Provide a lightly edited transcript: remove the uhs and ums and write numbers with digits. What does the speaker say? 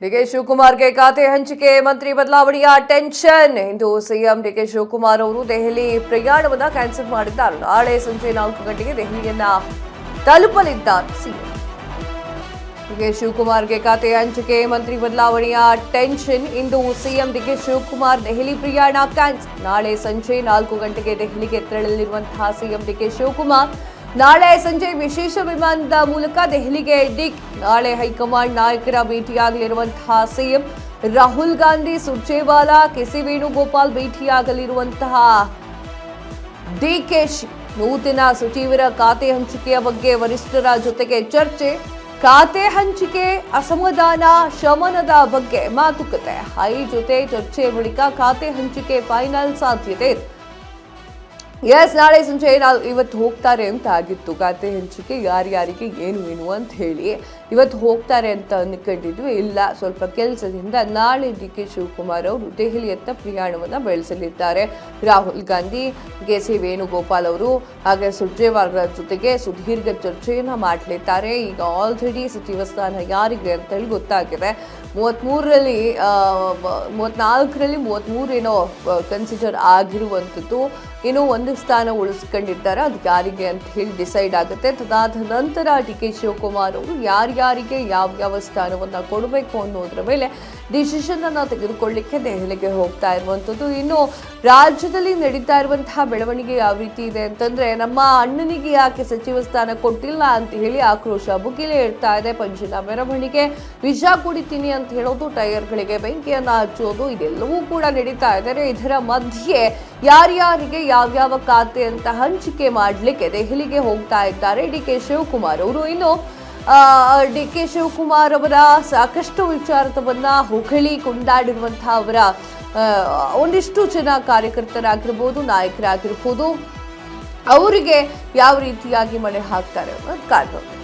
DK ಶಿವಕುಮಾರ್ಗೆ ಖಾತೆ ಹಂಚಿಕೆ ಮಂತ್ರಿ ಬದಲಾವಣೆಯ ಟೆನ್ಷನ್. ಇಂದು ಸಿಎಂ ಡಿಕೆ ಶಿವಕುಮಾರ್ ಅವರು ದೆಹಲಿ ಪ್ರಯಾಣವನ್ನ ಕ್ಯಾನ್ಸಲ್ ಮಾಡಿದ್ದಾರೆ. ನಾಳೆ ಸಂಜೆ 4 ಗಂಟೆಗೆ ದೆಹಲಿಯನ್ನ ತಲುಪಲಿದ್ದಾರೆ ಸಿಎಂ. ಡಿಕೆ ಶಿವಕುಮಾರ್ಗೆ ಖಾತೆ ಹಂಚಿಕೆ ಮಂತ್ರಿ ಬದಲಾವಣೆಯ ಟೆನ್ಷನ್. ಇಂದು ಸಿಎಂ ಡಿಕೆ ಶಿವಕುಮಾರ್ ದೆಹಲಿ ಪ್ರಯಾಣ ಕ್ಯಾನ್ಸಲ್. ನಾಳೆ ಸಂಜೆ 4 ಗಂಟೆಗೆ ದೆಹಲಿಗೆ ತೆರಳಲಿರುವಂತಹ ಸಿಎಂ ಡಿಕೆ ಶಿವಕುಮಾರ್ ನಾಳೆ ಸಂಜೆ ವಿಶೇಷ ವಿಮಾನದ ಮೂಲಕ ದೆಹಲಿಗೆ ನಾಳೆ ಹೈಕಮಾಂಡ್ ನಾಯಕರ ಭೇಟಿಯಾಗಲಿರುವಂತಹ ಸಿಎಂ ರಾಹುಲ್ ಗಾಂಧಿ, ಸುರ್ಜೇವಾಲಾ, ಕೆಸಿ ವೇಣುಗೋಪಾಲ್ ಭೇಟಿಯಾಗಲಿರುವಂತಹ ಡಿಕೆಶಿ. ನೂತನ ಸಚಿವರ ಖಾತೆ ಹಂಚಿಕೆಯ ಬಗ್ಗೆ ವರಿಷ್ಠರ ಜೊತೆಗೆ ಚರ್ಚೆ. ಖಾತೆ ಹಂಚಿಕೆ ಅಸಮಾಧಾನ ಶಮನದ ಬಗ್ಗೆ ಮಾತುಕತೆ. ಹೈ ಜೊತೆ ಚರ್ಚೆ ಬಳಿಕ ಖಾತೆ ಹಂಚಿಕೆ ಫೈನಲ್ ಸಾಧ್ಯತೆ ಇದೆ. ನಾಳೆ ಸಂಜೆ ಇವತ್ತು ಹೋಗ್ತಾರೆ ಅಂತ ಆಗಿತ್ತು ಖಾತೆ ಹಂಚಿಕೆ, ಯಾರ್ಯಾರಿಗೆ ಏನು ಅಂತ ಹೇಳಿ ಇವತ್ತು ಹೋಗ್ತಾರೆ ಅಂತ ಅನ್ಕೊಂಡಿದ್ವಿ. ಇಲ್ಲ, ಸ್ವಲ್ಪ ಕೆಲಸದಿಂದ ನಾಳೆ ಡಿಕೆ ಶಿವಕುಮಾರ್ ಅವರು ದೆಹಲಿಯತ್ತ ಪ್ರಯಾಣವನ್ನ ಬೆಳೆಸಲಿದ್ದಾರೆ. ರಾಹುಲ್ ಗಾಂಧಿ, ಕೆಸಿ ವೇಣುಗೋಪಾಲ್ ಅವರು ಹಾಗೆ ಸುರ್ಜೇವಾಲಾ ಜೊತೆಗೆ ಸುದೀರ್ಘ ಚರ್ಚೆಯನ್ನ ಮಾಡಲಿದ್ದಾರೆ. ಈಗ ಆಲ್ರೆಡಿ ಸಚಿವ ಸ್ಥಾನ ಯಾರಿಗೆ ಅಂತ ಹೇಳಿ ಗೊತ್ತಾಗಿದೆ. 34ರಲ್ಲಿ 33 ಏನೋ ಕನ್ಸಿಡರ್ ಆಗಿರುವಂಥದ್ದು. ಇನ್ನು ಒಂದು ಸ್ಥಾನ ಉಳಿಸ್ಕೊಂಡಿದ್ದಾರೆ, ಅದು ಯಾರಿಗೆ ಅಂತ ಹೇಳಿ ಡಿಸೈಡ್ ಆಗುತ್ತೆ. ತದಾದ ನಂತರ ಡಿಕೆ ಶಿವಕುಮಾರ್ ಅವರು ಯಾರ್ಯಾರಿಗೆ ಯಾವ ಸ್ಥಾನವನ್ನ ಕೊಡಬೇಕು ಅನ್ನೋದ್ರ ಮೇಲೆ ಡಿಸಿಷನ್ ಅನ್ನ ತೆಗೆದುಕೊಳ್ಳಿಕ್ಕೆ ದೆಹಲಿಗೆ ಹೋಗ್ತಾ ಇರುವಂಥದ್ದು. ಇನ್ನು ರಾಜ್ಯದಲ್ಲಿ ನಡೀತಾ ಇರುವಂತಹ ಬೆಳವಣಿಗೆ ಯಾವ ರೀತಿ ಇದೆ ಅಂತಂದ್ರೆ, ನಮ್ಮ ಅಣ್ಣನಿಗೆ ಯಾಕೆ ಸಚಿವ ಸ್ಥಾನ ಕೊಟ್ಟಿಲ್ಲ ಅಂತ ಹೇಳಿ ಆಕ್ರೋಶ ಭುಗಿಲೇ ಇರ್ತಾ ಇದೆ. ಪಂಜಿನ ಮೆರವಣಿಗೆ, ವಿಷ ಕುಡಿತೀನಿ ಅಂತ ಹೇಳೋದು, ಟೈರ್ಗಳಿಗೆ ಬೆಂಕಿಯನ್ನ ಹಚ್ಚೋದು, ಇದೆಲ್ಲವೂ ಕೂಡ ನಡೀತಾ ಇದ್ದಾರೆ. ಇದರ ಮಧ್ಯೆ ಯಾರ್ಯಾರಿಗೆ ಯಾವ್ಯಾವ ಖಾತೆ ಅಂತ ಹಂಚಿಕೆ ಮಾಡಲಿಕ್ಕೆ ದೆಹಲಿಗೆ ಹೋಗ್ತಾ ಇದ್ದಾರೆ ಡಿಕೆ ಶಿವಕುಮಾರ್ ಅವರು. ಇನ್ನು ಡಿಕೆ ಶಿವಕುಮಾರ್ ಅವರ ಸಾಕಷ್ಟು ವಿಚಾರವನ್ನ ಹೊಗಳಿ ಕೊಂಡಾಡಿರುವಂತಹ ಅವರ ಒಂದಿಷ್ಟು ಜನ ಕಾರ್ಯಕರ್ತರಾಗಿರ್ಬೋದು, ನಾಯಕರಾಗಿರ್ಬೋದು, ಅವರಿಗೆ ಯಾವ ರೀತಿಯಾಗಿ ಮಣೆ ಹಾಕ್ತಾರೆ ಅನ್ನೋದು ಕಾರಣ.